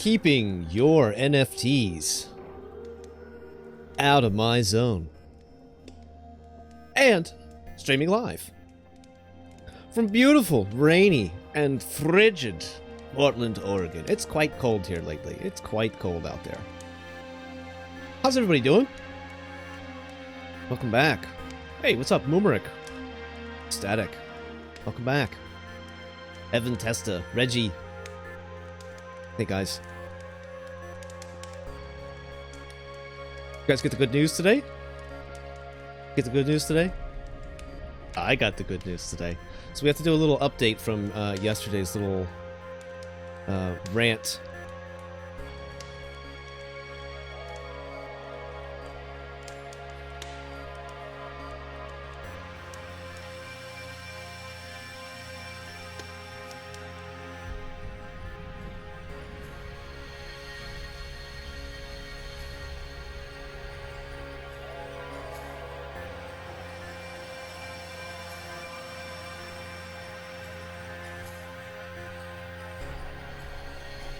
keeping your NFTs out of my zone. And streaming live from beautiful, rainy, and frigid Portland, Oregon. It's quite cold here lately. It's quite cold out there. How's everybody doing? Welcome back. Hey, what's up, Moomerik? Static. Welcome back. Evan Testa, Reggie. Hey, guys. You guys get the good news today? Get the good news today? I got the good news today. So we have to do a little update from yesterday's little rant.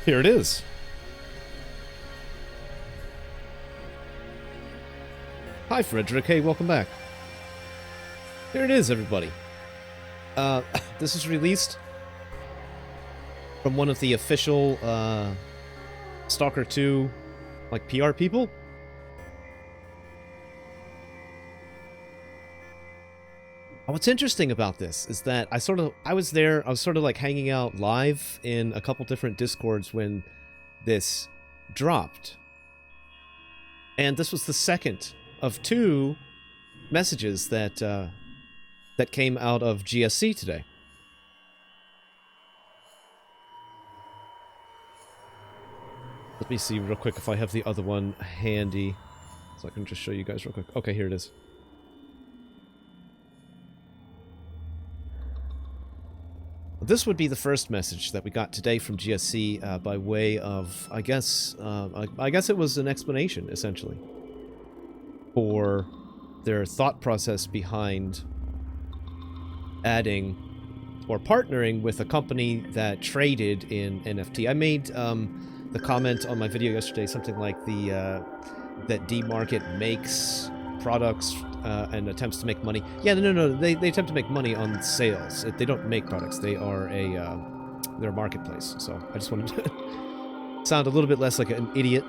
Here it is. Hi, Frederick. Hey, welcome back. Here it is, everybody. This is released from one of the official Stalker 2 like PR people. What's interesting about this is that I was sort of like hanging out live in a couple different Discords when this dropped. And this was the second of two messages that that came out of GSC today. Let me see real quick if I have the other one handy so I can just show you guys real quick. Okay, here it is. This would be the first message that we got today from GSC by way of, I guess it was an explanation, essentially, for their thought process behind adding or partnering with a company that traded in NFT. I made the comment on my video yesterday, something like that D-Market makes products and attempts to make money. Yeah, no. They attempt to make money on sales. They don't make products. They are they're a marketplace. So I just wanted to sound a little bit less like an idiot.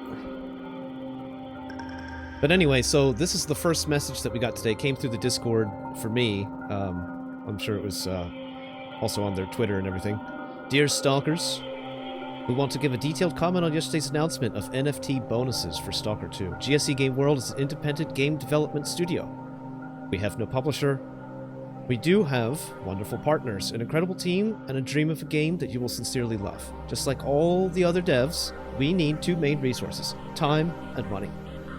But anyway, so this is the first message that we got today. It came through the Discord for me. I'm sure it was also on their Twitter and everything. Dear Stalkers, we want to give a detailed comment on yesterday's announcement of NFT bonuses for Stalker 2. GSC Game World is an independent game development studio. We have no publisher. We do have wonderful partners, an incredible team, and a dream of a game that you will sincerely love. Just like all the other devs, we need two main resources: time and money.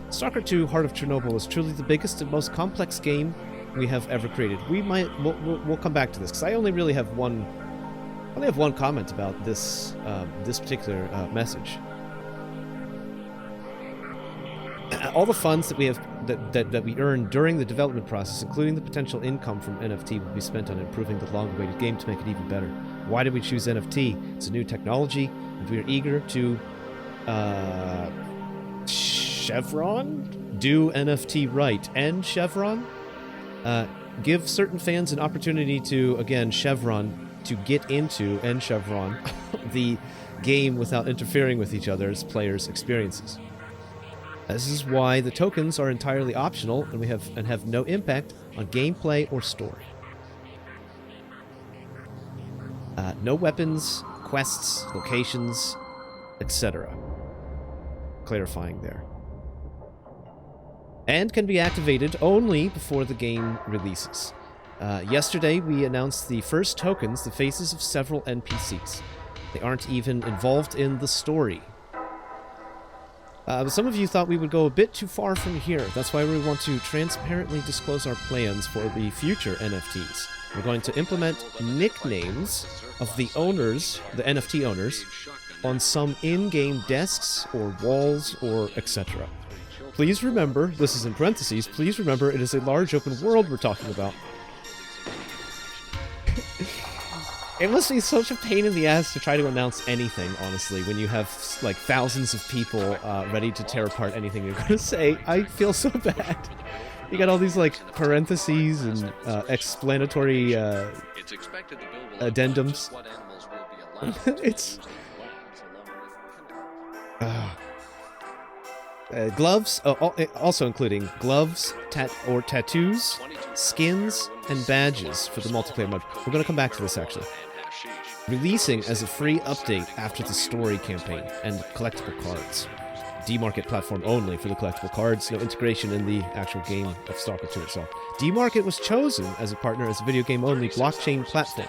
Stalker 2 Heart of Chernobyl is truly the biggest and most complex game we have ever created. We'll come back to this, because I only really have one comment about this this particular message. All the funds that we have that we earn during the development process, including the potential income from NFT, will be spent on improving the long-awaited game to make it even better. Why did we choose NFT? It's a new technology, and we are eager to Chevron do NFT right, and Chevron give certain fans an opportunity to, again, Chevron, to get into, and Chevron, the game without interfering with each other's players' experiences. This is why the tokens are entirely optional and have no impact on gameplay or story. No weapons, quests, locations, etc. Clarifying there. And can be activated only before the game releases. Yesterday, we announced the first tokens, the faces of several NPCs. They aren't even involved in the story. Some of you thought we would go a bit too far from here. That's why we want to transparently disclose our plans for the future NFTs. We're going to implement nicknames of the owners, the NFT owners, on some in-game desks or walls or etc. Please remember, this is in parentheses, please remember it is a large open world we're talking about. It must be such a pain in the ass to try to announce anything, honestly, when you have, like, thousands of people ready to tear apart anything you're going to say. I feel so bad. You got all these, like, parentheses and explanatory addendums. It's... gloves, also including gloves, tattoos, skins, and badges for the multiplayer mode. We're going to come back to this, actually. Releasing as a free update after the story campaign and collectible cards. D-Market platform only for the collectible cards, no integration in the actual game of Stalker 2 itself. D-Market was chosen as a partner as a video game-only blockchain platform.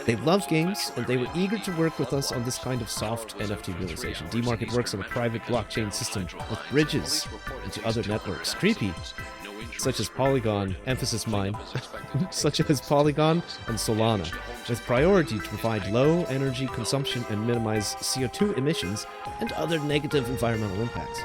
They loved games, and they were eager to work with us on this kind of soft NFT realization. D-Market works on a private blockchain system with bridges into other networks. Creepy. Such as Polygon, emphasis mine, such as Polygon and Solana, with priority to provide low energy consumption and minimize CO2 emissions and other negative environmental impacts.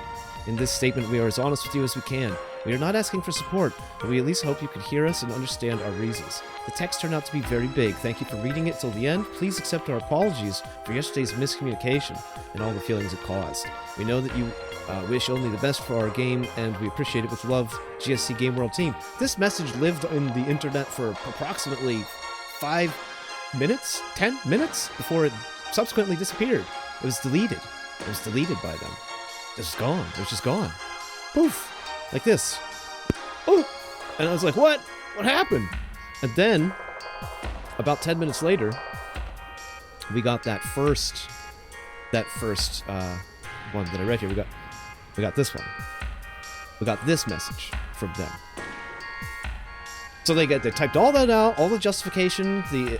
In this statement, we are as honest with you as we can. We are not asking for support, but we at least hope you can hear us and understand our reasons. The text turned out to be very big. Thank you for reading it till the end. Please accept our apologies for yesterday's miscommunication and all the feelings it caused. We know that you wish only the best for our game, and we appreciate it with love, GSC Game World team. This message lived on the internet for approximately 5 minutes, 10 minutes, before it subsequently disappeared. It was deleted. It was deleted by them. It was gone. It was just gone. Poof. Like this. Oh! And I was like, what? What happened? And then, about 10 minutes later, we got that first one that I read here. We got this one. We got this message from them. So they typed all that out, all the justification, the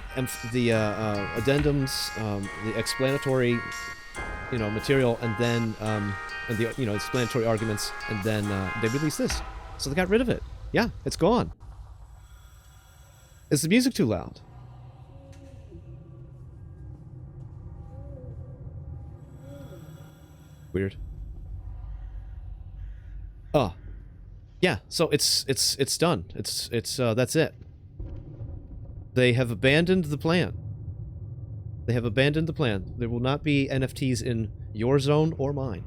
addendums, the explanatory, material, and then and the explanatory arguments, and then they released this. So they got rid of it. Yeah, it's gone. Is the music too loud? Weird. Oh. Yeah, so it's done. It's that's it. They have abandoned the plan. They have abandoned the plan. There will not be NFTs in your zone or mine.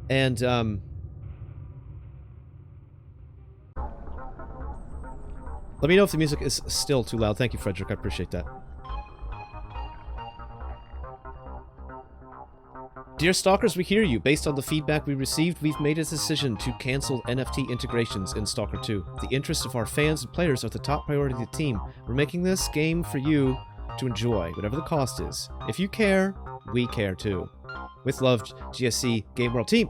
And let me know if the music is still too loud. Thank you, Frederick. I appreciate that. Dear Stalkers, we hear you. Based on the feedback we received, we've made a decision to cancel NFT integrations in Stalker 2. The interests of our fans and players are the top priority of the team. We're making this game for you to enjoy, whatever the cost is. If you care, we care too. With love, GSC Game World team.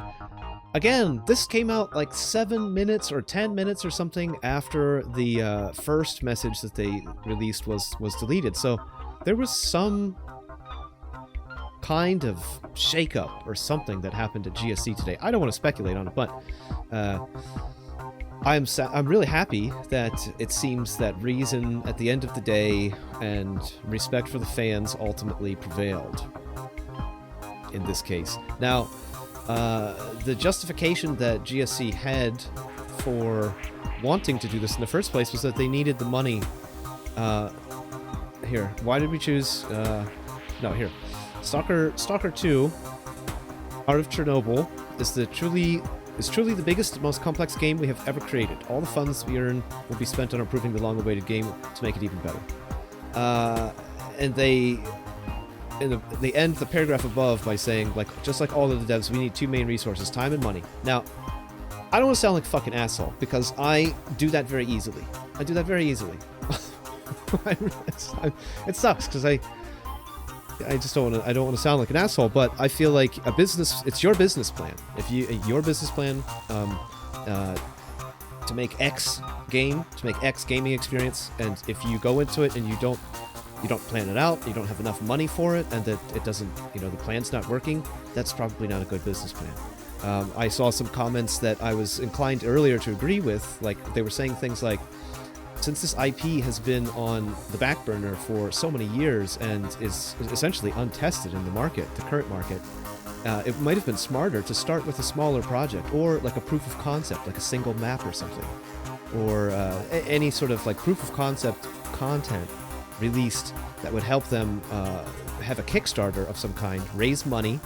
Again, this came out like 7 minutes or 10 minutes or something after the first message that they released was deleted. So there was some kind of shakeup or something that happened at GSC today. I don't want to speculate on it, but I'm really happy that it seems that reason at the end of the day and respect for the fans ultimately prevailed in this case. Now, the justification that GSC had for wanting to do this in the first place was that they needed the money. Here, why did we choose? No, here. Stalker 2, Art of Chernobyl, is truly the biggest, most complex game we have ever created. All the funds we earn will be spent on improving the long-awaited game to make it even better. And they end the paragraph above by saying, like, just like all of the devs, we need two main resources, time and money. Now, I don't want to sound like a fucking asshole, because I do that very easily. I do that very easily. It sucks, because I just don't want to sound like an asshole, but I feel like it's your business plan. If your business plan to make X gaming experience, and if you go into it and you don't plan it out, you don't have enough money for it, and that it doesn't, the plan's not working, that's probably not a good business plan. I saw some comments that I was inclined earlier to agree with, like they were saying things like, since this IP has been on the back burner for so many years and is essentially untested in the market, the current market, it might have been smarter to start with a smaller project, or like a proof of concept, like a single map or something, or any sort of like proof of concept content released that would help them have a Kickstarter of some kind, raise money,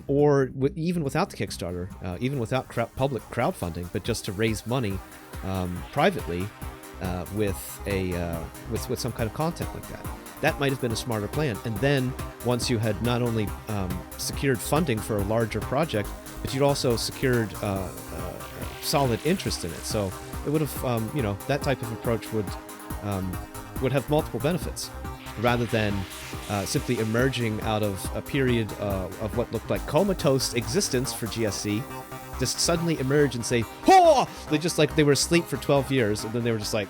or even without the Kickstarter, even without public crowdfunding, but just to raise money privately with some kind of content like that. That might have been a smarter plan. And then once you had not only secured funding for a larger project, but you'd also secured solid interest in it. So it would have, you know, that type of approach would have multiple benefits, rather than simply emerging out of a period of what looked like comatose existence for GSC, just suddenly emerge and say, "Oh!" They just like they were asleep for 12 years, and then they were just like,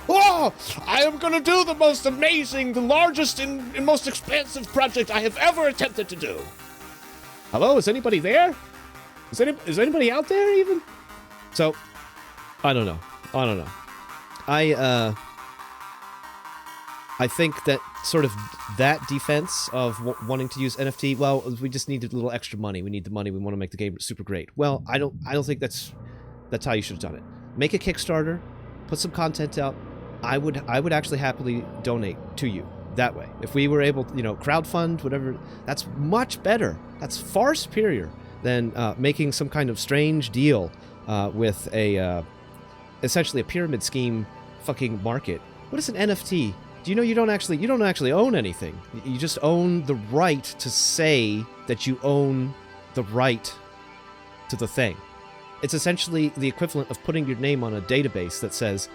"Oh, I am going to do the most amazing, the largest and most expansive project I have ever attempted to do. Hello, is anybody there? Is anybody out there even?" So, I don't know. I think that sort of that defense of wanting to use NFT, well, we just need a little extra money. We need the money. We want to make the game super great. Well, I don't think that's how you should have done it. Make a Kickstarter, put some content out. I would actually happily donate to you that way. If we were able to, you know, crowdfund, whatever, that's much better. That's far superior than making some kind of strange deal with essentially a pyramid scheme fucking market. What is an NFT? Do you know you don't actually own anything? You just own the right to say that you own the right to the thing. It's essentially the equivalent of putting your name on a database that says,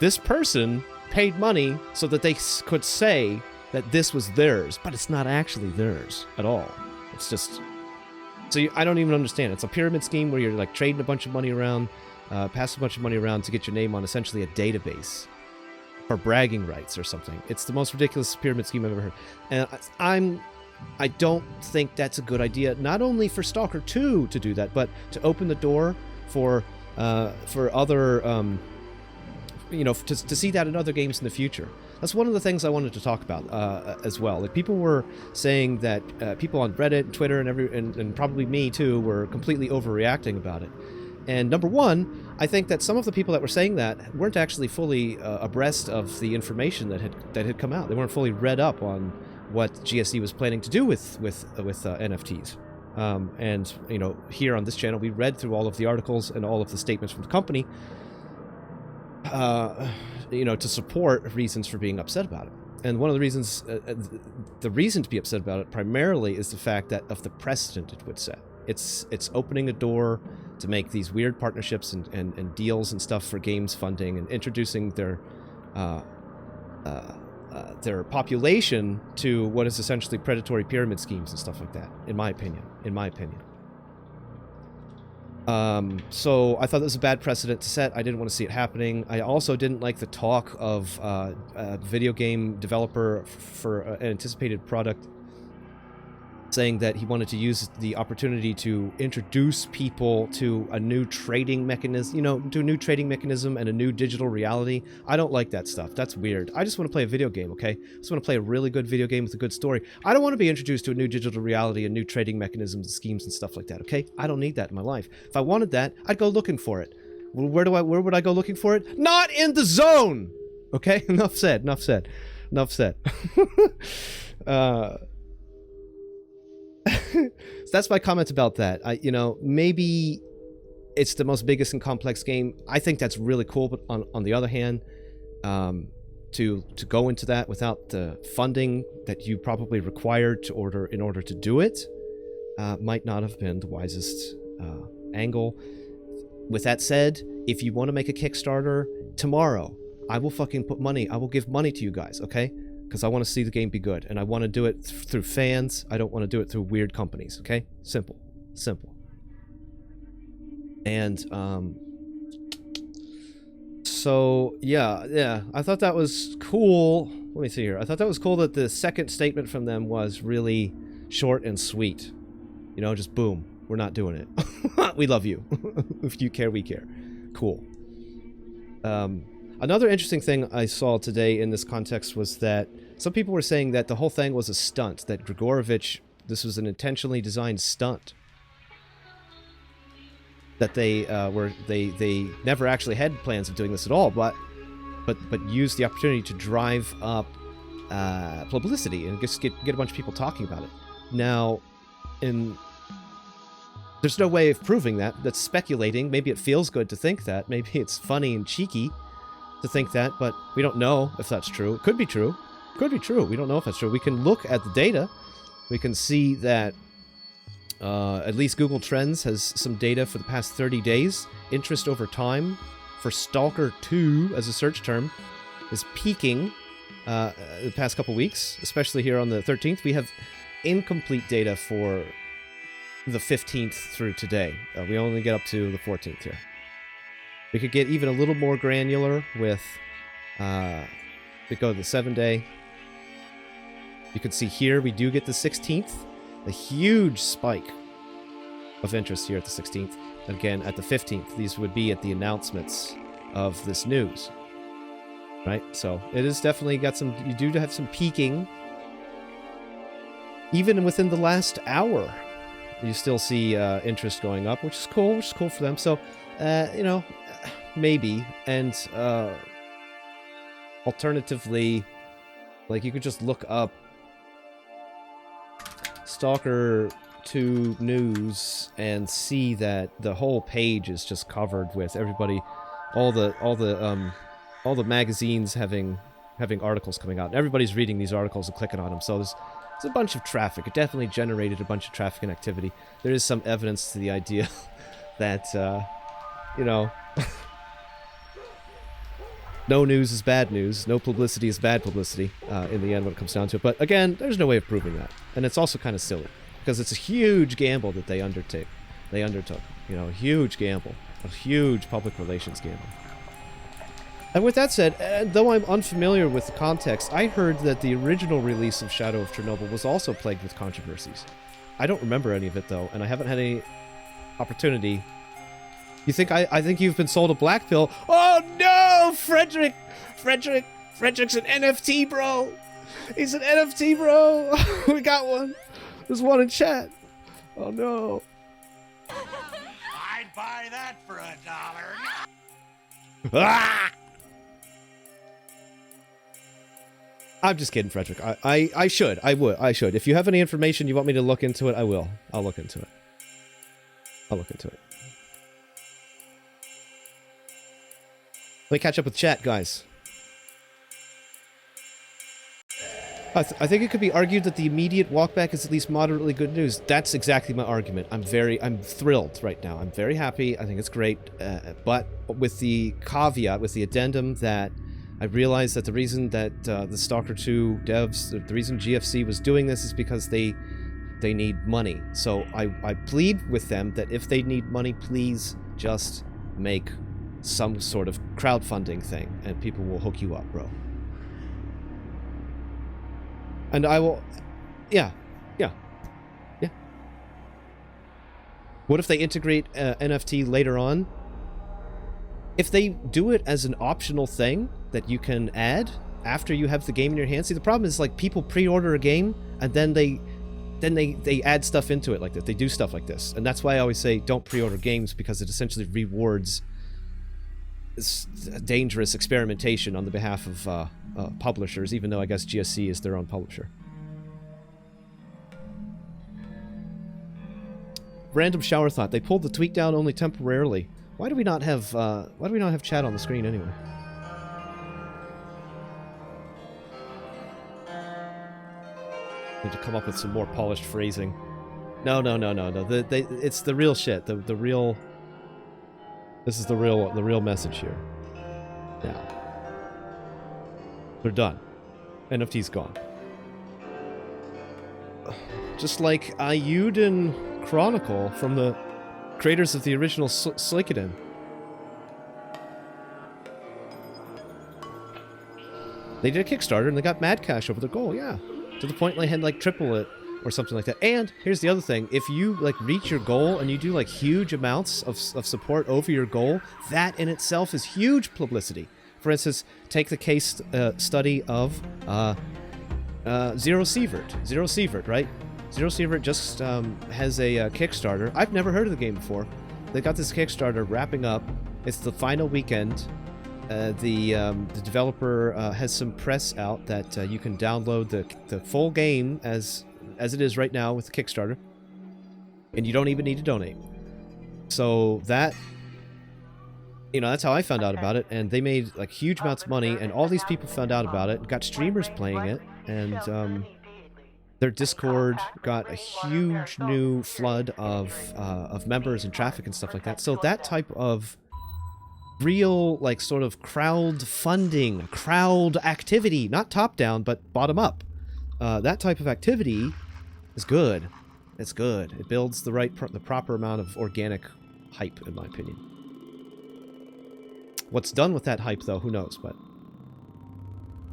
this person paid money so that they could say that this was theirs, but it's not actually theirs at all. It's just... So I don't even understand. It's a pyramid scheme where you're like trading a bunch of money around, passing a bunch of money around to get your name on essentially a database for bragging rights or something. It's the most ridiculous pyramid scheme I've ever heard. And I don't think that's a good idea, not only for Stalker 2 to do that, but to open the door for other... you know, to see that in other games in the future. That's one of the things I wanted to talk about as well. Like, people were saying that people on Reddit and Twitter and probably me too were completely overreacting about it. And number one, I think that some of the people that were saying that weren't actually fully abreast of the information that had come out. They weren't fully read up on what GSE was planning to do with NFTs. And you know, here on this channel, we read through all of the articles and all of the statements from the company. You know, to support reasons for being upset about it. And one of the reasons, the reason to be upset about it primarily is the fact that of the precedent it would set. It's opening a door to make these weird partnerships and deals and stuff for games funding, and introducing their population to what is essentially predatory pyramid schemes and stuff like that, in my opinion. So I thought that was a bad precedent to set. I didn't want to see it happening. I also didn't like the talk of a video game developer for an anticipated product saying that he wanted to use the opportunity to introduce people to a new trading mechanism, you know, to a new trading mechanism and a new digital reality. I don't like that stuff. That's weird. I just want to play a video game, okay? I just want to play a really good video game with a good story. I don't want to be introduced to a new digital reality and new trading mechanisms and schemes and stuff like that, okay? I don't need that in my life. If I wanted that, I'd go looking for it. Well, where would I go looking for it? Not in the zone! Okay? Enough said. So that's my comment about that. You know, maybe it's the most biggest and complex game. I think that's really cool, but on the other hand, to go into that without the funding that you probably required in order to do it might not have been the wisest angle. With that said, if you want to make a Kickstarter tomorrow, I will fucking I will give money to you guys, okay? Because I want to see the game be good, and I want to do it through fans. I don't want to do it through weird companies, okay? Simple. And so yeah, I thought that was cool. Let me see here. I thought that was cool that the second statement from them was really short and sweet. You know, just boom, we're not doing it. We love you. If you care, we care. Cool. Another interesting thing I saw today in this context was that some people were saying that the whole thing was a stunt, that Grigorovich, this was an intentionally designed stunt. that they they never actually had plans of doing this at all, but used the opportunity to drive up publicity and just get a bunch of people talking about it. Now, there's no way of proving that. That's speculating. Maybe it feels good to think that. Maybe it's funny and cheeky to think that, but we don't know if that's true. It could be true. Could be true. We don't know if that's true. We can look at the data. We can see that at least Google Trends has some data for the past 30 days. Interest over time for Stalker 2 as a search term is peaking the past couple weeks, especially here on the 13th. We have incomplete data for the 15th through today. We only get up to the 14th here. We could get even a little more granular with, we go to the 7-day. You can see here we do get the 16th, a huge spike of interest here at the 16th. Again, at the 15th, these would be at the announcements of this news, right? So it is definitely got some, you do have some peaking. Even within the last hour, you still see interest going up, which is cool for them. So, you know, maybe. And alternatively, like, you could just look up Stalker 2 news and see that the whole page is just covered with everybody, all the magazines having articles coming out. And everybody's reading these articles and clicking on them. So there's a bunch of traffic. It definitely generated a bunch of traffic and activity. There is some evidence to the idea that, you know, no news is bad news. No publicity is bad publicity in the end when it comes down to it. But again, there's no way of proving that. And it's also kind of silly because it's a huge gamble that they undertook. You know, a huge gamble. A huge public relations gamble. And with that said, though I'm unfamiliar with the context, I heard that the original release of Shadow of Chernobyl was also plagued with controversies. I don't remember any of it, though, and I haven't had any opportunity. You think I think you've been sold a black pill? Oh, no! Frederick's an NFT, bro! He's an NFT, bro! We got one! There's one in chat. Oh, no. I'd buy that for $1. Ah! I'm just kidding, Frederick. I should. If you have any information you want me to look into it, I will. I'll look into it. Let me catch up with chat, guys. I think it could be argued that the immediate walkback is at least moderately good news. That's exactly my argument. I'm thrilled right now. I'm very happy. I think it's great. But with the caveat, with the addendum that I realized that the reason that the Stalker 2 devs, the reason GFC was doing this is because they need money. So I plead with them that if they need money, please just make some sort of crowdfunding thing and people will hook you up, bro. And I will... Yeah. What if they integrate NFT later on? If they do it as an optional thing that you can add after you have the game in your hands. See, the problem is, like, people pre-order a game and then they add stuff into it like that. They do stuff like this. And that's why I always say don't pre-order games, because it essentially rewards dangerous experimentation on the behalf of publishers, even though I guess GSC is their own publisher. Random shower thought. They pulled the tweet down only temporarily. Why do we not have chat on the screen anyway? Need to come up with some more polished phrasing. No. It's the real shit. The real. This is the real message here. Yeah. They're done. NFT's gone. Just like Ayuden Chronicle from the creators of the original Suikoden. They did a Kickstarter and they got mad cash over their goal, yeah. To the point they had like triple it or something like that. And here's the other thing. If you like reach your goal and you do like huge amounts of support over your goal, that in itself is huge publicity. For instance, take the case study of Zero Sievert. Zero Sievert, right? Zero Sievert just has a Kickstarter. I've never heard of the game before. they got this Kickstarter wrapping up. It's the final weekend. The developer has some press out that you can download the full game as it is right now with the Kickstarter, and you don't even need to donate. So that, you know, that's how I found out about it, and they made like huge amounts of money, and all these people found out about it, got streamers playing it, and their Discord got a huge new flood of members and traffic and stuff like that. So that type of real, like, sort of crowd activity, not top down, but bottom up. That type of activity is good. It's good. It builds the proper amount of organic hype, in my opinion. What's done with that hype, though, who knows, but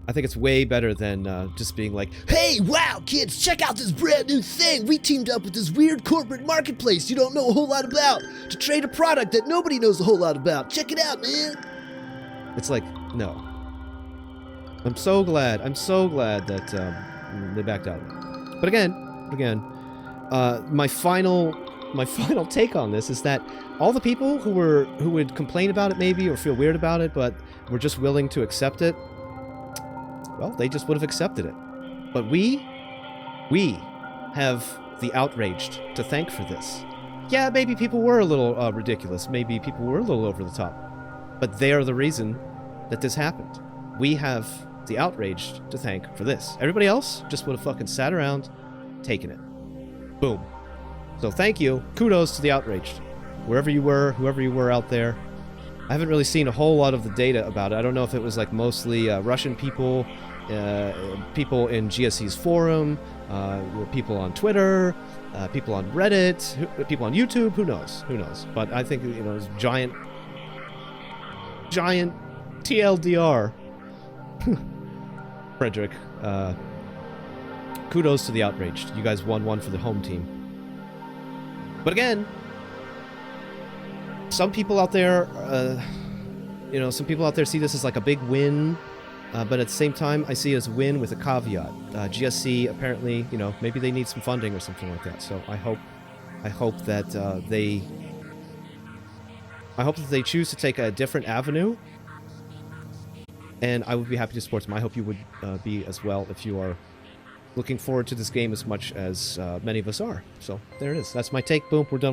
I think it's way better than just being like, hey, wow, kids, check out this brand new thing. We teamed up with this weird corporate marketplace you don't know a whole lot about to trade a product that nobody knows a whole lot about. Check it out, man. It's like, no. I'm so glad that they backed out. But again, my final take on this is that all the people who would complain about it maybe or feel weird about it, but were just willing to accept it, well, they just would have accepted it. But we have the outraged to thank for this. Yeah, maybe people were a little ridiculous. Maybe people were a little over the top. But they are the reason that this happened. We have the outraged to thank for this. Everybody else just would have fucking sat around, taken it. Boom. So thank you. Kudos to the outraged. Wherever you were, whoever you were out there. I haven't really seen a whole lot of the data about it. I don't know if it was like mostly Russian people, people in GSC's forum, people on Twitter, people on Reddit, people on YouTube. Who knows? Who knows? But I think, you know, it's giant TLDR. Frederick, kudos to the outraged. You guys won one for the home team. But again, some people out there, some people out there see this as like a big win, but at the same time, I see it as a win with a caveat. GSC apparently, you know, maybe they need some funding or something like that. So I hope that they choose to take a different avenue, and I would be happy to support them. I hope you would be as well if you are looking forward to this game as much as many of us are. So there it is. That's my take. Boom. We're done with